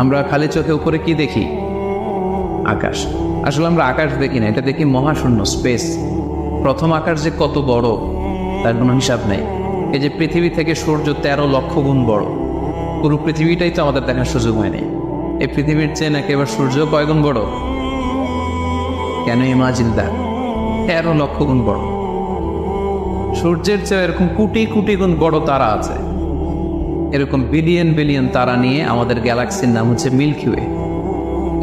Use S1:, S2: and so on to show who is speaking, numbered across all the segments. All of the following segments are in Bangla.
S1: আমরা খালি চোখে উপরে কি দেখি? আকাশ। আসলে আমরা আকাশ দেখি না, এটা দেখি মহাশূন্য, স্পেস। প্রথম আকাশ যে কত বড় তার কোনো হিসাব নেই। এই যে পৃথিবী থেকে সূর্য 13 লক্ষ গুণ বড়, পুরো পৃথিবীটাই তো আমাদের দেখার সুযোগ হয়নি। এই পৃথিবীর চেয়ে নাকি এবার সূর্য কয় গুণ বড়? কেন ইমাজিন দ্যাট, 13 লক্ষ গুণ বড়। সূর্যের চেয়ে এরকম কোটি কোটি গুণ বড় তারা আছে। এরকম বিলিয়ন বিলিয়ন তারা নিয়ে আমাদের গ্যালাক্সির নাম হচ্ছে মিল্কি ওয়ে।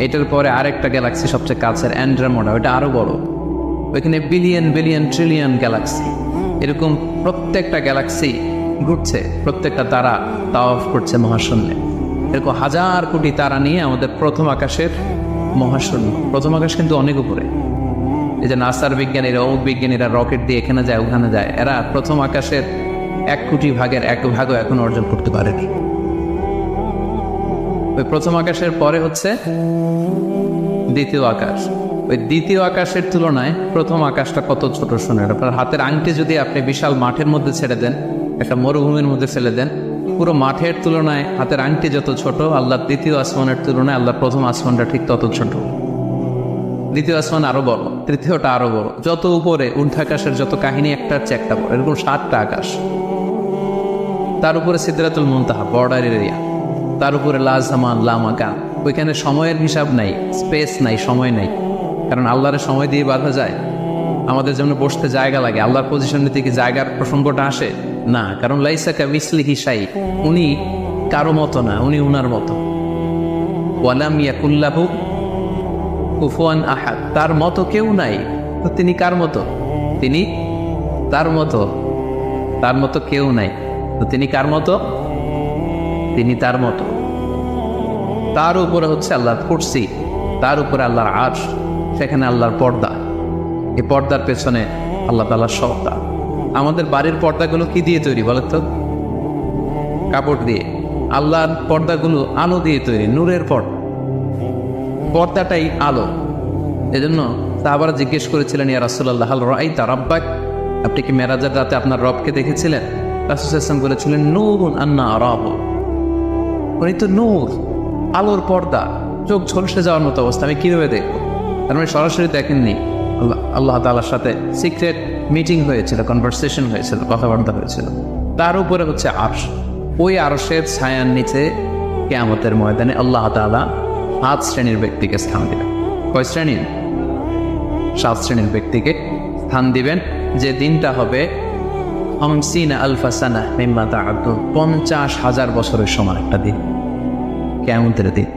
S1: এটার পরে আরেকটা গ্যালাক্সি সবচেয়ে কাছের অ্যান্ড্রোমেডা, ওটা আরো বড়। ওইখানে বিলিয়ন বিলিয়ন ট্রিলিয়ন গ্যালাক্সি। এরকম প্রত্যেকটা গ্যালাক্সি ঘুরছে, প্রত্যেকটা তারা তাওয়াফ করছে মহাশূন্যে। এরকম হাজার কোটি তারা নিয়ে আমাদের প্রথম আকাশের মহাশূন্য। প্রথম আকাশ কিন্তু অনেক উপরে। এই যে নাসার বিজ্ঞানীরা, অমুক বিজ্ঞানীরা রকেট দিয়ে এখানে যায় ওখানে যায়, এরা প্রথম আকাশের 1 কোটি ভাগের 1 ভাগও এখন অর্জন করতে পারেনি। ওই প্রথম আকাশের পরে হচ্ছে দ্বিতীয় আকাশ। ওই দ্বিতীয় আকাশের তুলনায় প্রথম আকাশটা কত ছোট শোনেন। আপনার হাতের আংটি যদি আপনি বিশাল মাঠের মধ্যে ছেড়ে দেন, একটা মরুভূমির মধ্যে ফেলে দেন, পুরো মাঠের তুলনায় হাতের আংটি যত ছোট, আল্লাহর দ্বিতীয় আসমানের তুলনায় আল্লাহর প্রথম আসমানটা ঠিক তত ছোট। দ্বিতীয় আসমান আরো বড়, তৃতীয়টা আরো বড়। যত উপরে ঊর্ধ্বাকাশের যত কাহিনী একটার চেয়ে একটা বড়, এরকম 7টা আকাশ। তার উপরে সিদরাতুল মুনতাহা, বর্ডার এরিয়া। তার উপরে লা জামান লা মাকান, ওইখানে সময়ের হিসাব নাই, স্পেস নাই, সময় নাই। কারণ আল্লাহর সময় দিয়ে বাঁধা যায়? আমাদের যেমন বসতে জায়গা লাগে, আল্লাহর পজিশনের দিকে জায়গার প্রসঙ্গটা আসে না। কারণ লাইসা কামিসলিহি শাই, উনি কারো মতো না, উনি উনার মতো। ওয়ালাম ইয়াকুল্লাহু কুফুয়ান আহাদ, তার মতো কেউ নাই। তো তিনি কার মতো? তিনি তার মতো। তার মতো কেউ নাই, তো তিনি কার মতো? তিনি তার মতো। তার উপরে হচ্ছে আল্লাহর কুরসি, তার উপরে আল্লাহর আরশ, সেখানে আল্লাহর পর্দা। এই পর্দার পেছনে আল্লাহ তাআলার সত্তা। আমাদের বাড়ির পর্দাগুলো কি দিয়ে তৈরি বলেন তো? কাপড় দিয়ে। আল্লাহর পর্দাগুলো আলো দিয়ে তৈরি, নূরের পর্দা। পর্দাটাই আলো। এজন্য সাহাবারা জিজ্ঞেস করেছিলেন, ইয়া রাসূলুল্লাহ হাল রাআইতা রাব্বাক, আপনি কি মেরাজের রাতে আপনার রবকে দেখেছিলেন? রাসূল সাল্লাল্লাহু আলাইহি ওয়াসাল্লাম বলেছিলেন, নূরুন আন্না আরাহু, উনি তো নূর, আলোর পর্দা, চোখ ঝলসে যাওয়ার মতো অবস্থা, আমি কিভাবে দেখবো? তার মানে সরাসরি দেখেননি। আল্লাহ তাআলার সাথে সিক্রেট মিটিং হয়েছিল, কনভারসেশন হয়েছিল, কথাবার্তা হয়েছিল। তার উপরে হচ্ছে আরশ। ওই আরশের ছায়ার নিচে কিয়ামতের ময়দানে আল্লাহ তাআলা 7 শ্রেণীর ব্যক্তিকে স্থান দিবেন। কয় শ্রেণী? 7 শ্রেণীর ব্যক্তিকে স্থান দিবেন। যে দিনটা হবে 50,000 সানা মিম্মা তা'উদ্দুন, 50,000 বছরের সমান একটা দিন, কিয়ামতের দিন।